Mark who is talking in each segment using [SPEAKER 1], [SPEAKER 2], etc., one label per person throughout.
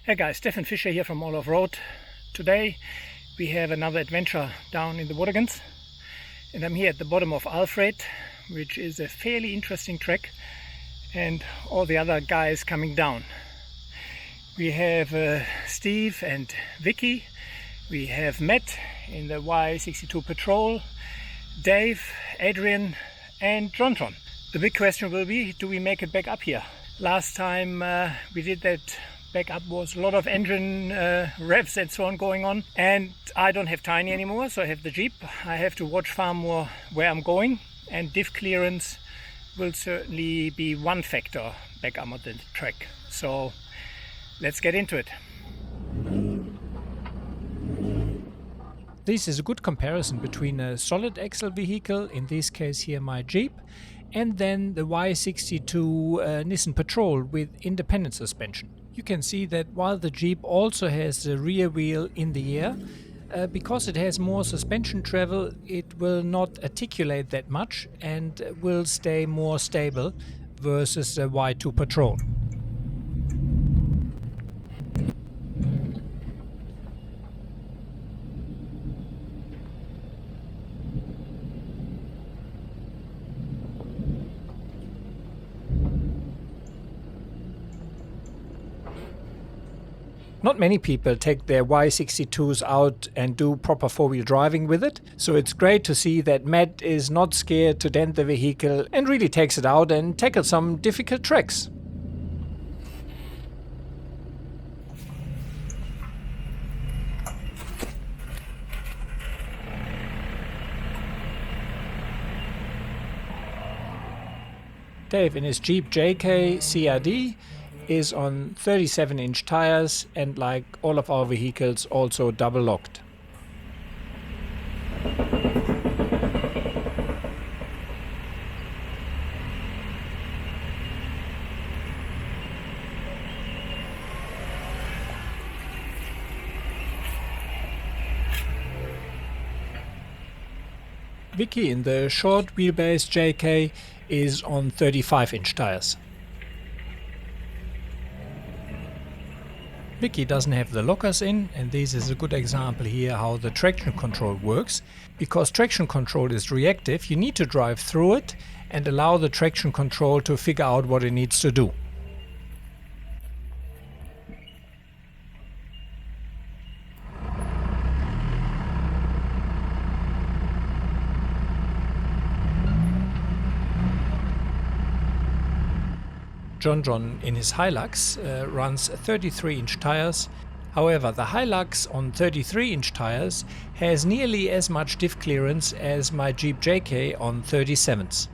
[SPEAKER 1] Hey guys, Stefan Fischer here from All Off Road. Today we have another adventure down in the Watagans, and I'm here at the bottom of Alfred, which is a fairly interesting track, and all the other guys coming down. We have Steve and Vicky, we have Matt in the Y62 Patrol, Dave, Adrian and John. The big question will be, do we make it back up here? Last time we did that back up was a lot of engine revs and so on going on, and I don't have Tiny anymore, so I have the Jeep. I have to watch far more where I'm going, and diff clearance will certainly be one factor back up on the track. So let's get into it. This is a good comparison between a solid axle vehicle, in this case here my Jeep, and then the Y62 Nissan Patrol with independent suspension. You can see that while the Jeep also has the rear wheel in the air, because it has more suspension travel, it will not articulate that much and will stay more stable versus the Y2 Patrol. Not many people take their Y62s out and do proper four-wheel driving with it, so it's great to see that Matt is not scared to dent the vehicle and really takes it out and tackles some difficult tracks. Dave in his Jeep JK CRD is on 37-inch tires and, like all of our vehicles, also double locked. Vicky in the short wheelbase JK is on 35-inch tires. Vicky doesn't have the lockers in, and this is a good example here how the traction control works. Because traction control is reactive, you need to drive through it and allow the traction control to figure out what it needs to do. John in his Hilux runs 33-inch tires. However, the Hilux on 33-inch tires has nearly as much diff clearance as my Jeep JK on 37s.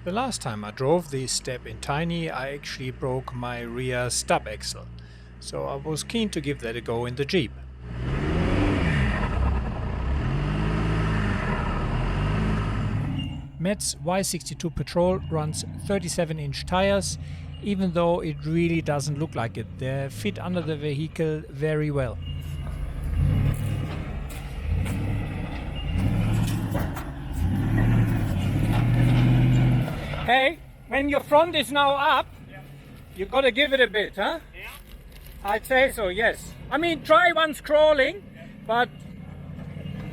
[SPEAKER 1] The last time I drove this step in Tiny, I actually broke my rear stub axle, so I was keen to give that a go in the Jeep. Matt's Y62 Patrol runs 37-inch tires, even though it really doesn't look like it. They fit under the vehicle very well. Hey, when your front is now up, you gotta give it a bit, huh? Yeah. I'd say so, yes. I mean, try once crawling, but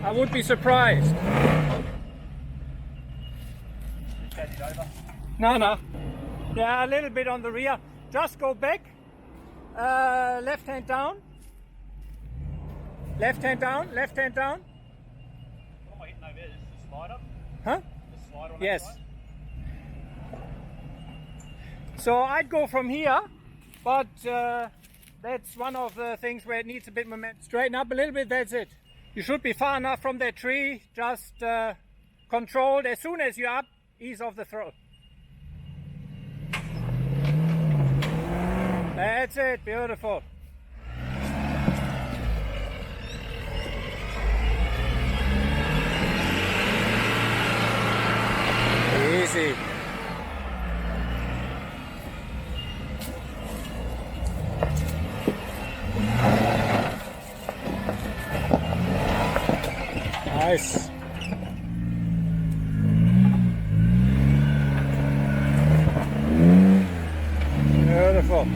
[SPEAKER 1] I would be surprised. No. Yeah, a little bit on the rear. Just go back. Left hand down. Left hand down, left hand down.
[SPEAKER 2] What am I hitting over there? This is the slider?
[SPEAKER 1] Huh?
[SPEAKER 2] The slider on
[SPEAKER 1] Yes.
[SPEAKER 2] that side?
[SPEAKER 1] So I'd go from here, but that's one of the things where it needs a bit momentum. Straighten up a little bit, that's it. You should be far enough from that tree, just controlled. As soon as you're up, ease off the throttle. That's it, beautiful. Easy. Nice. Beautiful.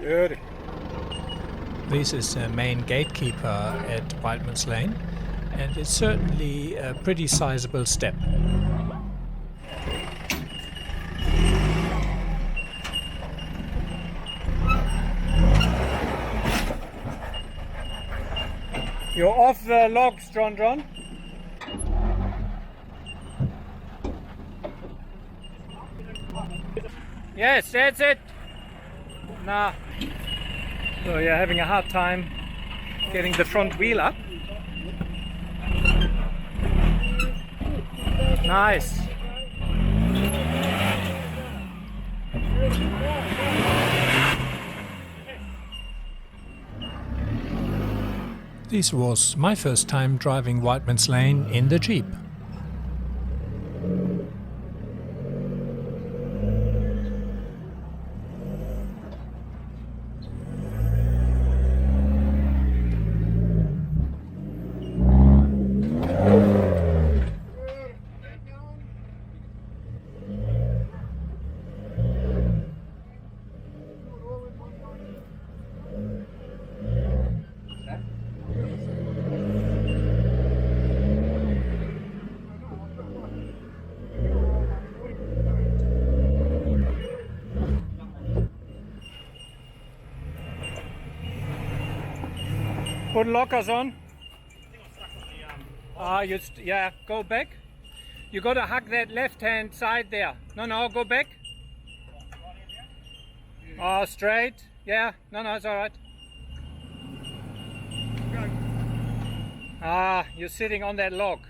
[SPEAKER 1] Beauty. This is the main Gatekeeper at Whitemans Lane, and it's certainly a pretty sizable step. You're off the logs, John. Yes, that's it. Nah. So you're having a hard time getting the front wheel up. Nice. This was my first time driving Whitemans Lane in the Jeep. Put lockers on. Yeah, go back. You got to hug that left hand side there. No, go back. Oh, straight. Yeah, no, it's alright. You're sitting on that log.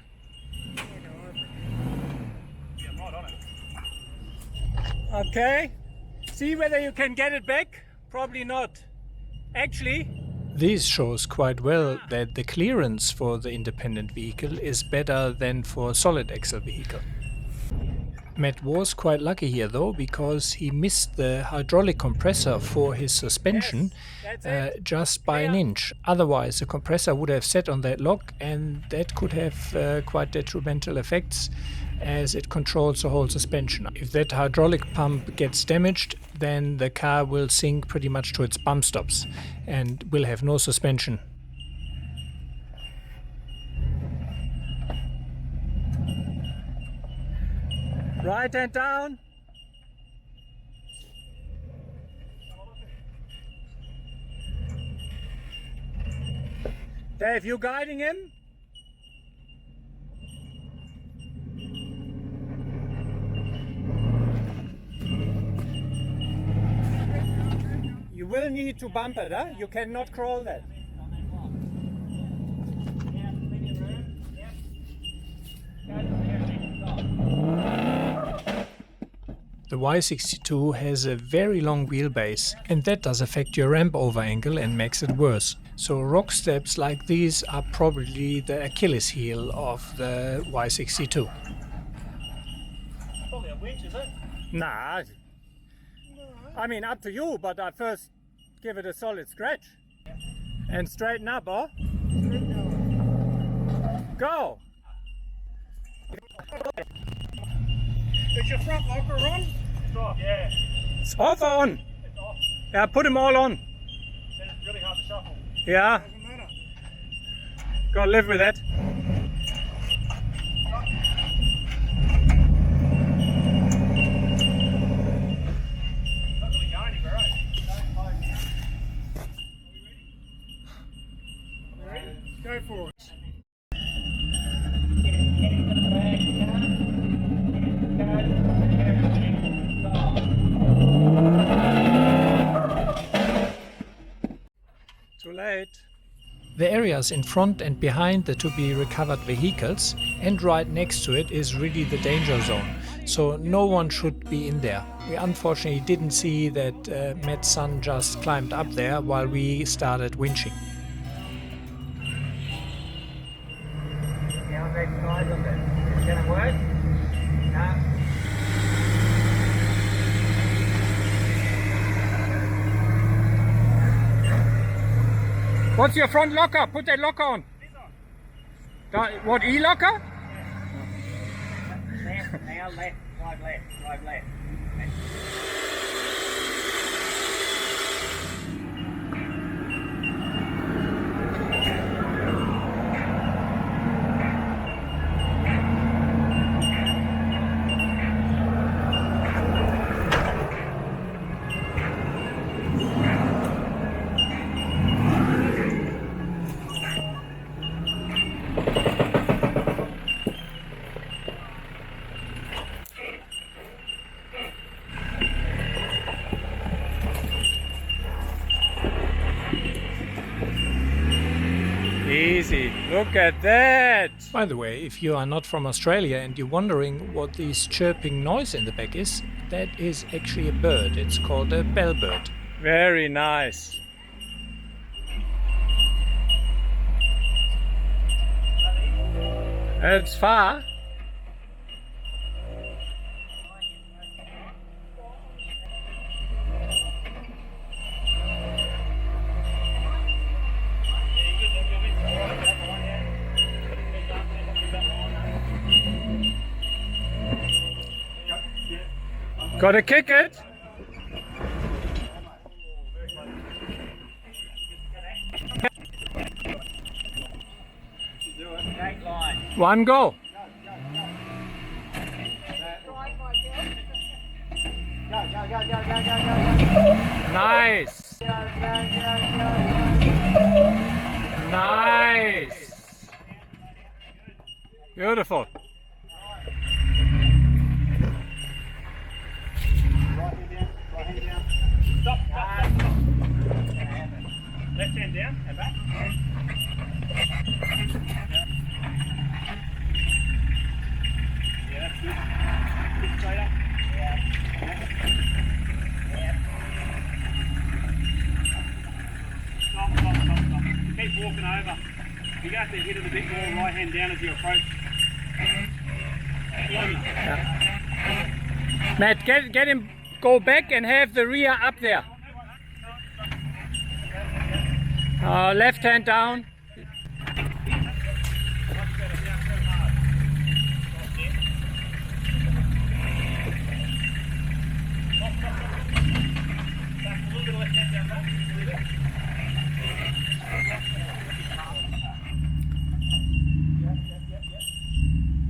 [SPEAKER 1] Okay. See whether you can get it back? Probably not. Actually, this shows quite well that the clearance for the independent vehicle is better than for a solid axle vehicle. Matt was quite lucky here though, because he missed the hydraulic compressor for his suspension just by an inch. Otherwise the compressor would have sat on that log, and that could have quite detrimental effects, as it controls the whole suspension. If that hydraulic pump gets damaged, then the car will sink pretty much to its bump stops and will have no suspension. Right hand down. Dave, you guiding him? You will need to bump it, huh? You cannot crawl that. The Y62 has a very long wheelbase, and that does affect your ramp over angle and makes it worse. So rock steps like these are probably the Achilles heel of the Y62.
[SPEAKER 2] Probably a winch, is it?
[SPEAKER 1] Nah, I mean up to you, but I first give it a solid scratch. And straighten up, oh? Go!
[SPEAKER 2] Is your front locker on? It's off, yeah.
[SPEAKER 1] It's off or on?
[SPEAKER 2] It's off.
[SPEAKER 1] Yeah, put them all on.
[SPEAKER 2] Then it's really hard to shuffle.
[SPEAKER 1] Yeah.
[SPEAKER 2] Doesn't matter.
[SPEAKER 1] Gotta live with that.
[SPEAKER 2] Not really going anywhere, eh? Are we ready? Go for it.
[SPEAKER 1] Too late. The areas in front and behind the to-be recovered vehicles and right next to it is really the danger zone, so no one should be in there. We unfortunately didn't see that Matt's son just climbed up there while we started winching. It's gonna work? No. What's your front locker? Put that locker on. What, E-locker?
[SPEAKER 2] Left, now left, drive left, drive left.
[SPEAKER 1] Easy, look at that! By the way, if you are not from Australia and you're wondering what this chirping noise in the back is, that is actually a bird. It's called a bellbird. Very nice. It's far. Gotta kick it. One go. Nice. Nice. Beautiful.
[SPEAKER 2] Stop. Left hand down and back. Yeah, that's good. Good straight up. Stop. Keep walking over. You have to hit it a bit more right hand down as you approach.
[SPEAKER 1] Matt, get him, go back and have the rear up there. Left hand down.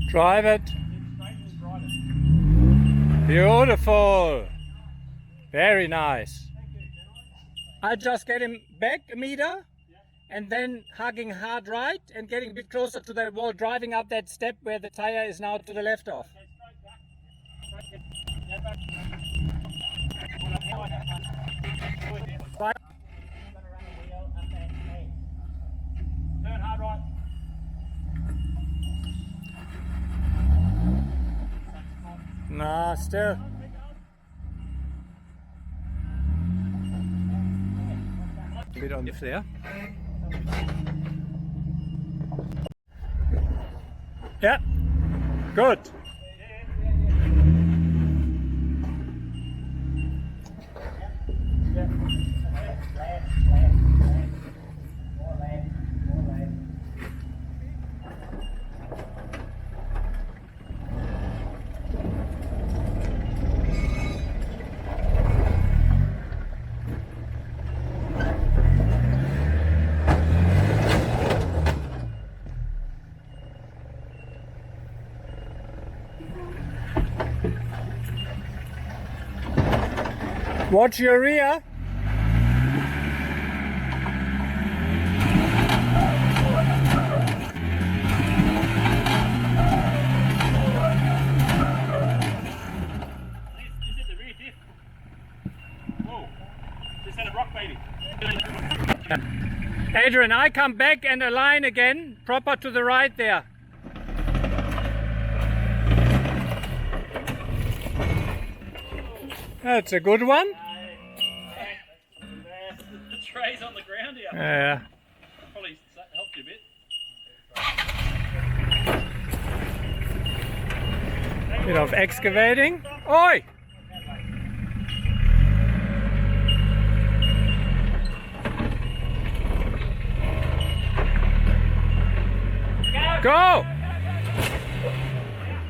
[SPEAKER 1] Drive it. Beautiful. Very nice. I'll just get him back a meter and then hugging hard right and getting a bit closer to the wall, driving up that step where the tire is now to the left of.
[SPEAKER 2] Turn hard right.
[SPEAKER 1] No, still. Bit on the flare. Yeah, good. Watch your rear.
[SPEAKER 2] Is it the rear diff? Whoa, just had a rock baby.
[SPEAKER 1] Adrian, I come back and align again, proper to the right there. That's a good one.
[SPEAKER 2] The tray's on the ground here.
[SPEAKER 1] Yeah.
[SPEAKER 2] Probably helped you a bit.
[SPEAKER 1] Bit of excavating. Oi! Go!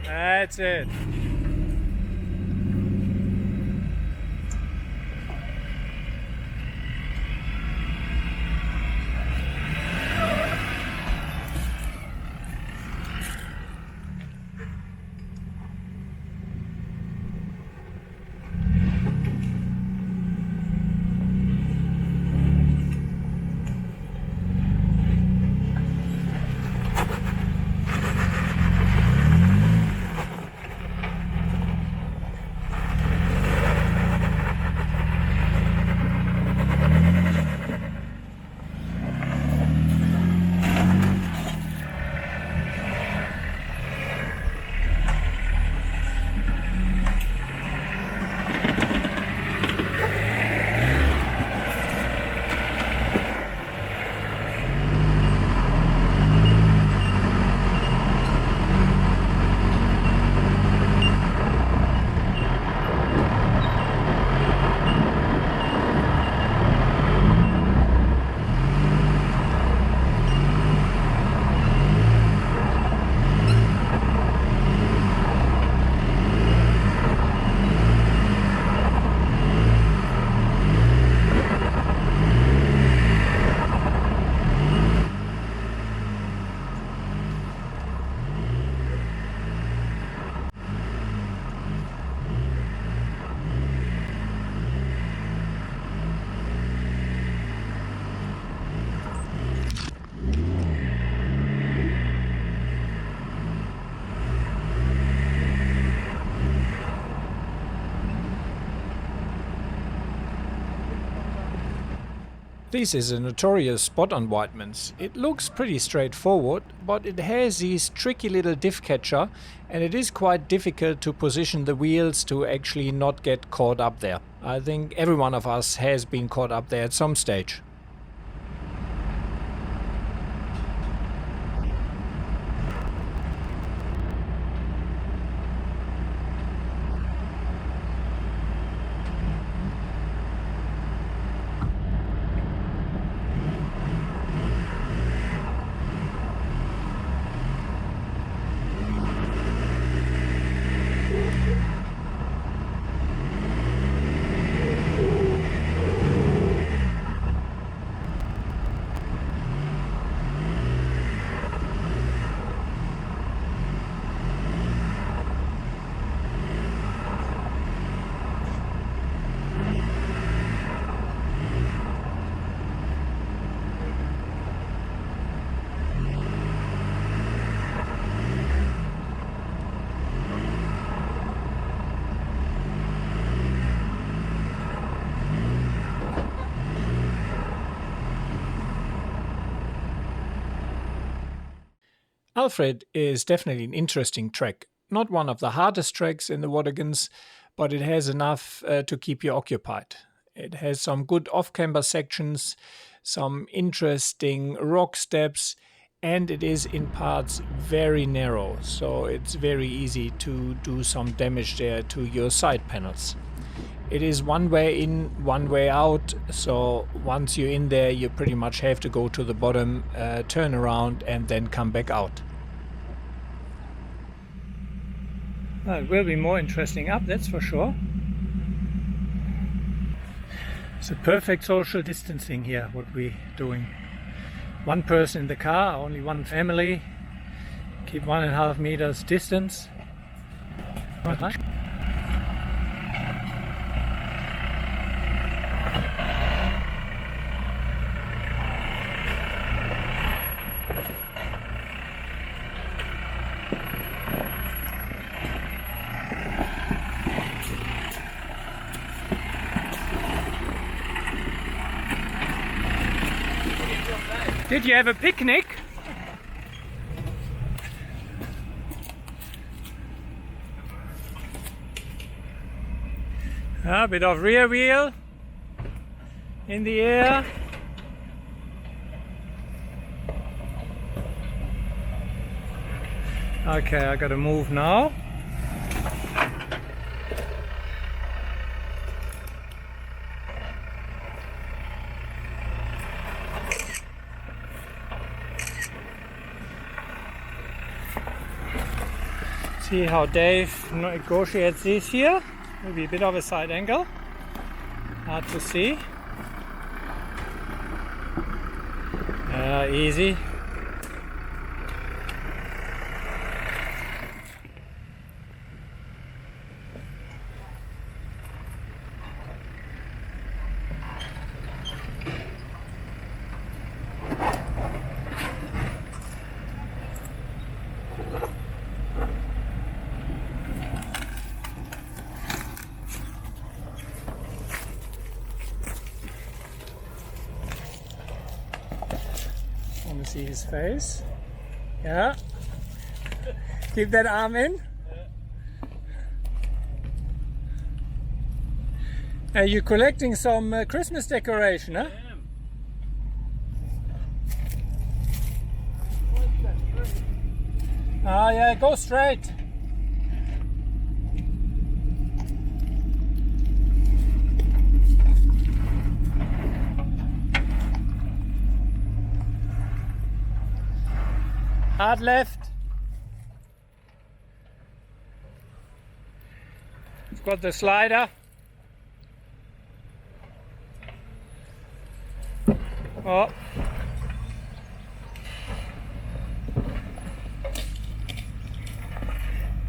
[SPEAKER 1] That's it. This is a notorious spot on Whitemans. It looks pretty straightforward, but it has this tricky little diff catcher, and it is quite difficult to position the wheels to actually not get caught up there. I think every one of us has been caught up there at some stage. Alfred is definitely an interesting track. Not one of the hardest tracks in the Watagans, but it has enough to keep you occupied. It has some good off-camber sections, some interesting rock steps, and it is in parts very narrow, so it's very easy to do some damage there to your side panels. It is one way in, one way out, so once you're in there you pretty much have to go to the bottom, turn around and then come back out. Well, it will be more interesting up, that's for sure. It's a perfect social distancing here, what we're doing. One person in the car, only one family, keep 1.5 meters distance. Did you have a picnic? A bit of rear wheel in the air. Okay, I gotta move now. See how Dave negotiates this here. Maybe a bit of a side angle. Hard to see. Easy. Want to see his face? Yeah. Keep that arm in. Are you collecting some Christmas decoration, huh? Oh yeah, go straight. Hard left. We've got the slider. Oh.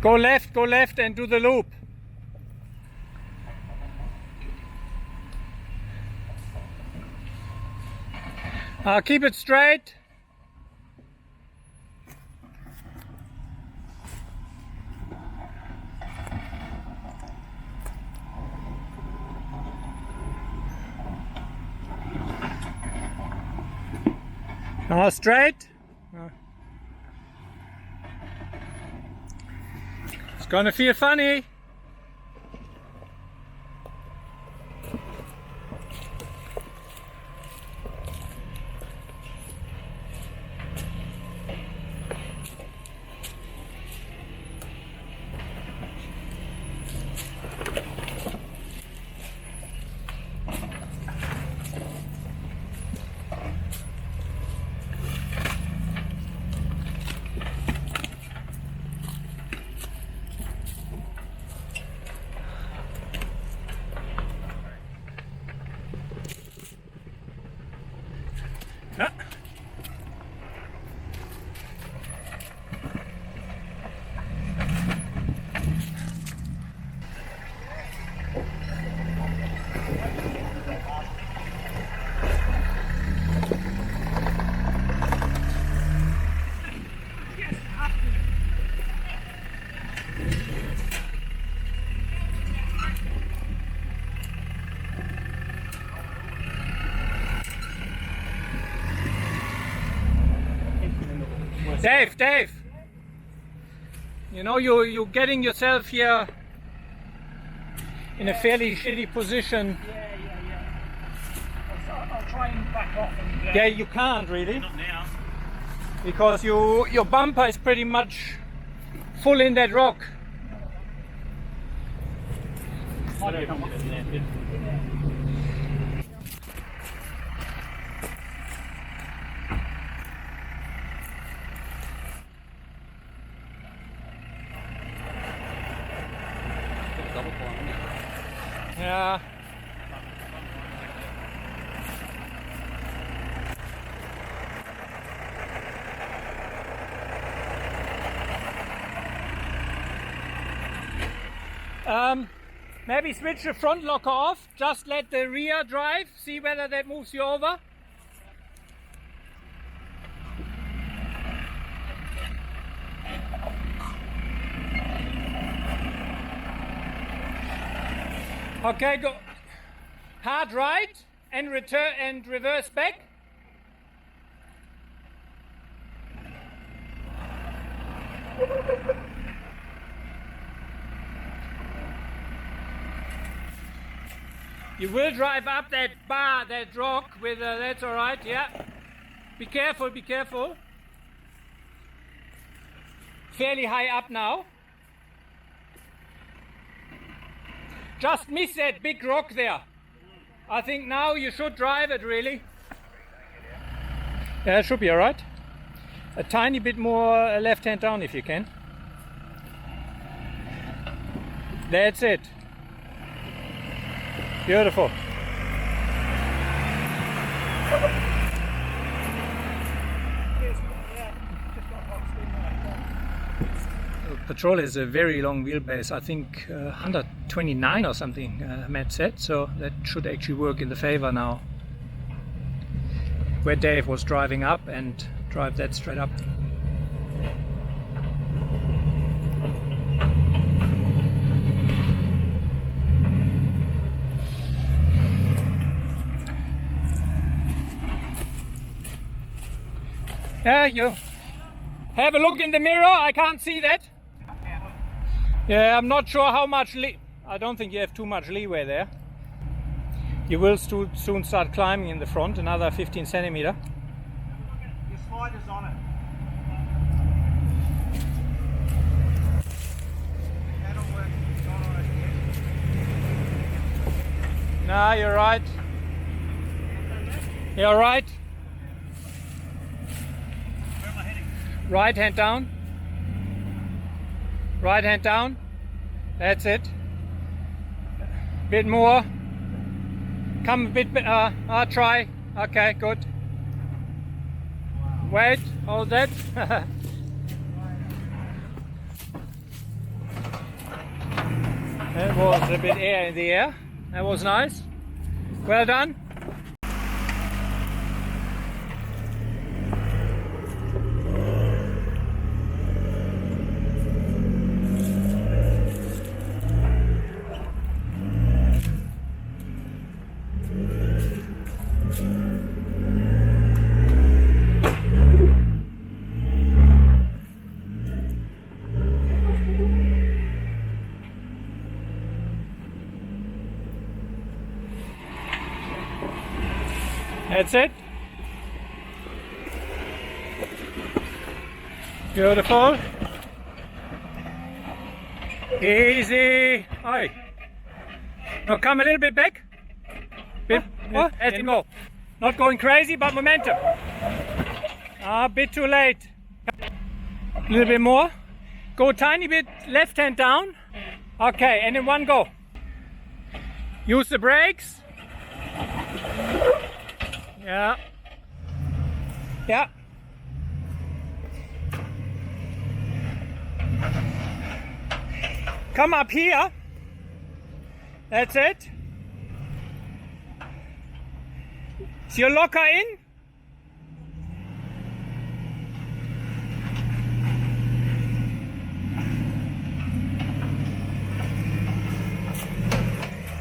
[SPEAKER 1] Go left and do the loop. Keep it straight. Straight. It's gonna feel funny. Dave, you know you're getting yourself here in a fairly shitty position.
[SPEAKER 2] I'll try and back off. And,
[SPEAKER 1] yeah, you can't really.
[SPEAKER 2] Not now.
[SPEAKER 1] Because your bumper is pretty much full in that rock. Yeah. Maybe switch the front locker off, just let the rear drive, see whether that moves you over. Okay, go hard right and return and reverse back. You will drive up that bar, that rock with that's all right, yeah. Be careful, be careful. Fairly high up now. Just miss that big rock there. I think now you should drive it really. Yeah, it should be all right. A tiny bit more left hand down if you can. That's it. Beautiful. Patrol is a very long wheelbase, I think 129 or something, Matt said, so that should actually work in the favor now. Where Dave was driving up and drive that straight up. Yeah, you have a look in the mirror, I can't see that. Yeah, I'm not sure how much I don't think you have too much leeway there. You will soon start climbing in the front, another 15 centimeter.
[SPEAKER 2] Your slider's on it. That'll work. It's not on it yet.
[SPEAKER 1] No, you're right. You're right.
[SPEAKER 2] Where am I heading?
[SPEAKER 1] Right hand down. Right hand down. That's it. Bit more. Come a bit. Try. Okay, good. Wait. Hold that. That was a bit air in the air. That was nice. Well done. That's it. Beautiful. Easy. Oi. Now come a little bit back. Bit. Let him go. Not going crazy, but momentum. A bit too late. A little bit more. Go tiny bit left hand down. Okay, and in one go. Use the brakes. Yeah. Yeah. Come up here. That's it. Is your locker in?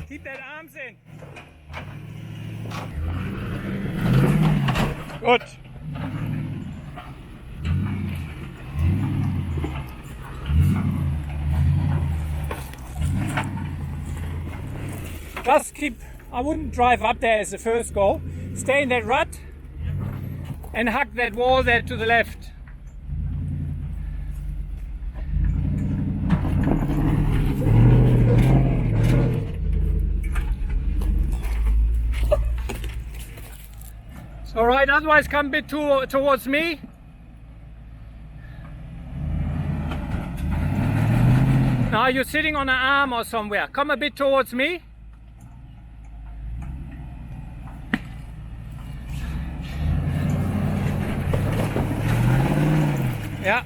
[SPEAKER 1] Keep that arms in. Good. Just keep, I wouldn't drive up there as the first go. Stay in that rut and hug that wall there to the left. All right, otherwise come a bit towards me. Now you're sitting on an arm or somewhere. Come a bit towards me. Yeah.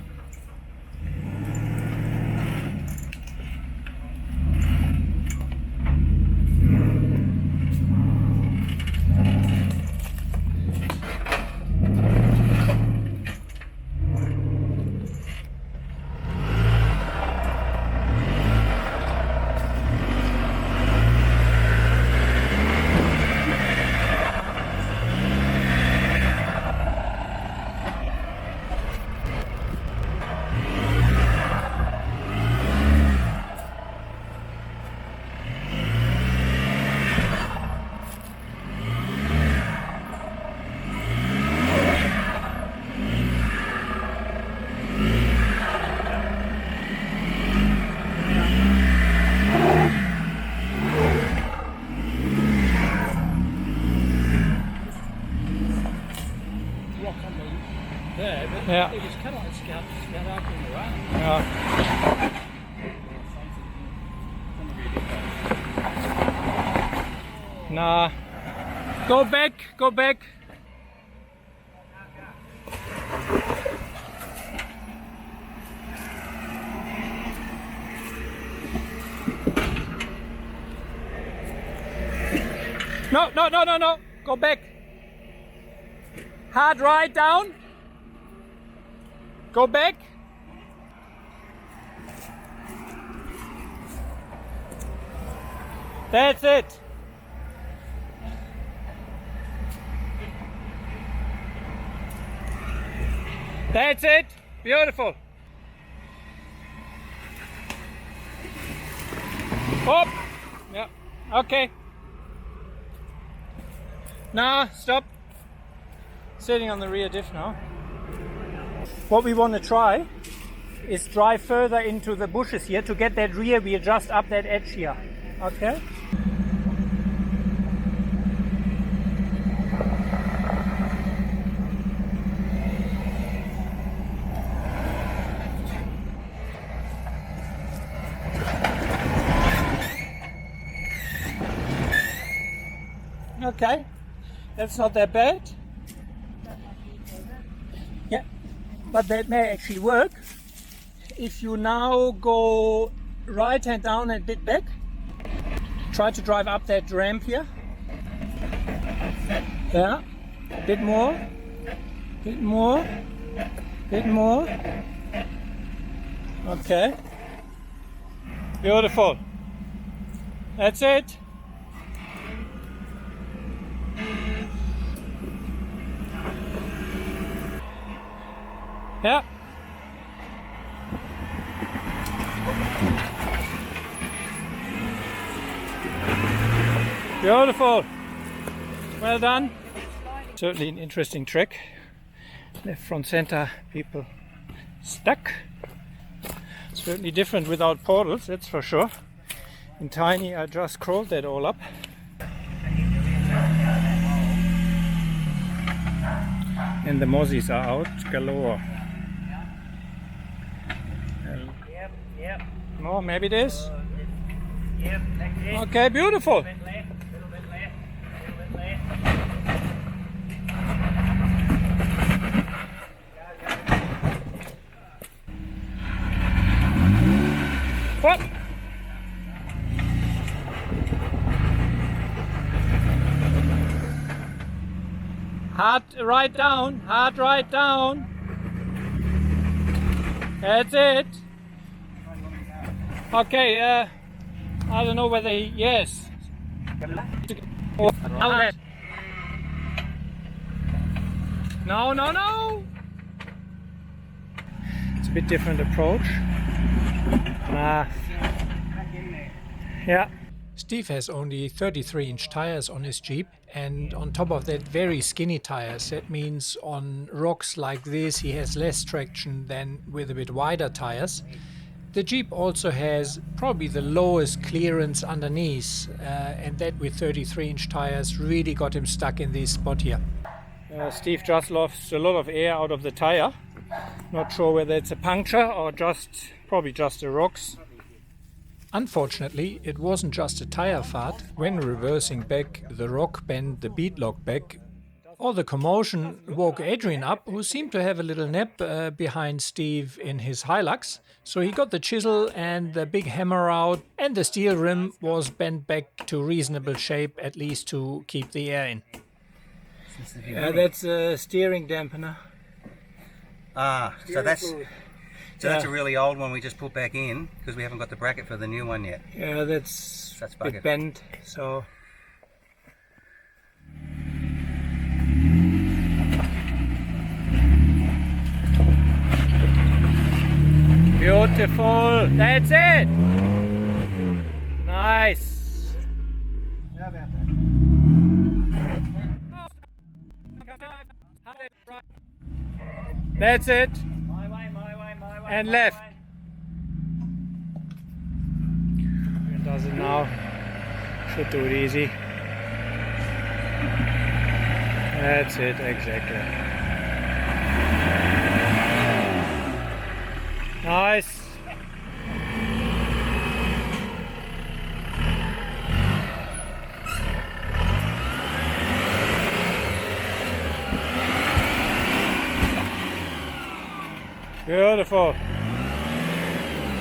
[SPEAKER 3] Yeah. It was kind of like scout up in the rock.
[SPEAKER 1] Yeah. Nah. Go back, go back. No, no, no, no, no. Go back. Hard right down. Go back. That's it. That's it. Beautiful. Up. Yeah. Okay. Nah, stop. Sitting on the rear diff now. What we want to try is drive further into the bushes here to get that rear wheel just up that edge here. Okay? Okay, that's not that bad. Yeah, but that may actually work. If you now go right hand down and a bit back, try to drive up that ramp here. Yeah, bit more, bit more, bit more. Okay, beautiful. That's it. Yeah. Beautiful. Well done. Certainly an interesting trick. Left front center, people stuck. Certainly different without portals, that's for sure. In Tiny, I just crawled that all up. And the mozzies are out galore.
[SPEAKER 2] Yep.
[SPEAKER 1] More, maybe this.
[SPEAKER 2] Yep, that's it.
[SPEAKER 1] Okay, beautiful.
[SPEAKER 2] Little bit left, little bit left, little bit left.
[SPEAKER 1] What? Hard right down, hard right down. That's it. Okay, I don't know whether he, yes. No, no, no. It's a bit different approach. Yeah. Steve has only 33-inch tires on his Jeep, and on top of that, very skinny tires. That means on rocks like this he has less traction than with a bit wider tires. The Jeep also has probably the lowest clearance underneath, and that with 33-inch tires really got him stuck in this spot here. Steve just lost a lot of air out of the tire. Not sure whether it's a puncture or probably just the rocks. Unfortunately, it wasn't just a tire fart. When reversing back, the rock bent the beadlock back. All the commotion woke Adrian up, who seemed to have a little nap behind Steve in his Hilux. So he got the chisel and the big hammer out, and the steel rim was bent back to reasonable shape, at least to keep the air in. That's a steering dampener.
[SPEAKER 3] Ah, so that's a really old one we just put back in because we haven't got the bracket for the new one yet.
[SPEAKER 1] Yeah, that's a bit bent, so. Beautiful, that's it. Nice.
[SPEAKER 3] How about that?
[SPEAKER 1] That's it.
[SPEAKER 2] My way, my way, my way.
[SPEAKER 1] And
[SPEAKER 2] my
[SPEAKER 1] left.
[SPEAKER 2] way.
[SPEAKER 1] It does it now. Should do it easy. That's it, exactly. Nice. Beautiful.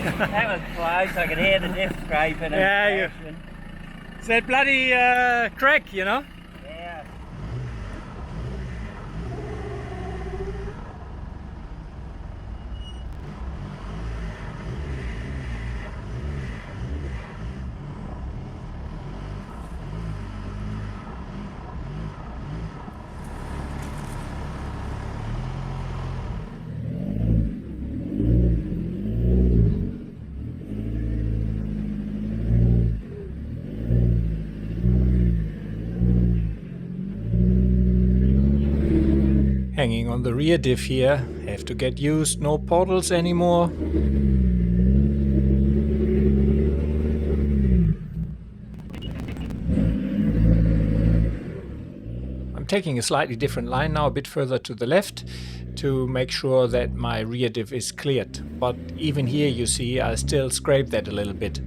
[SPEAKER 4] That was close, I could hear the diff scraping and
[SPEAKER 1] Yeah,
[SPEAKER 4] crashing.
[SPEAKER 1] It's that bloody crack, you know?
[SPEAKER 4] Yeah.
[SPEAKER 1] Hanging on the rear diff here, have to get used, no portals anymore. I'm taking a slightly different line now, a bit further to the left, to make sure that my rear diff is cleared. But even here you see I still scrape that a little bit.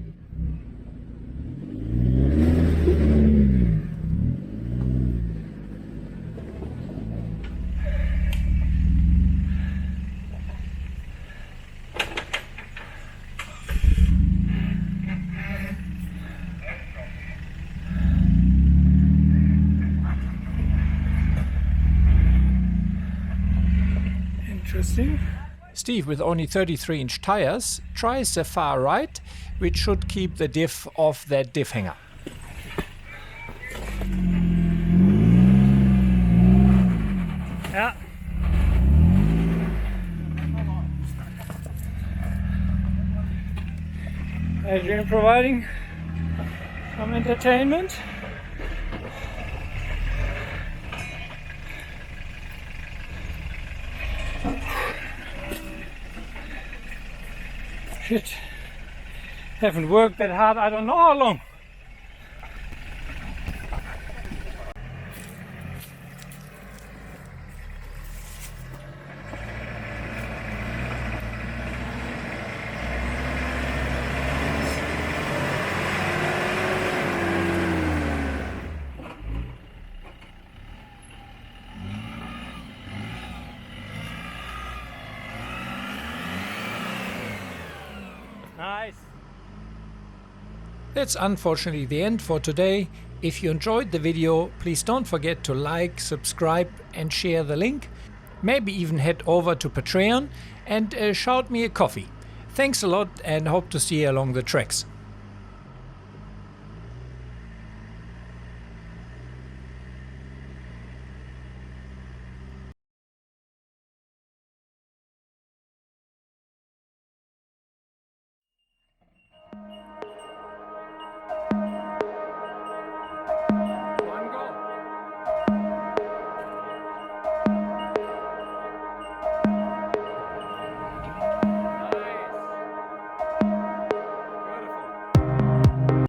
[SPEAKER 1] Interesting. Steve, with only 33-inch tires, tries the far right, which should keep the diff off that diff hanger. Yeah. Adrian providing some entertainment. Shit, haven't worked that hard, I don't know how long. Nice. That's unfortunately the end for today. If you enjoyed the video, please don't forget to like, subscribe and share the link. Maybe even head over to Patreon and shout me a coffee. Thanks a lot and hope to see you along the tracks.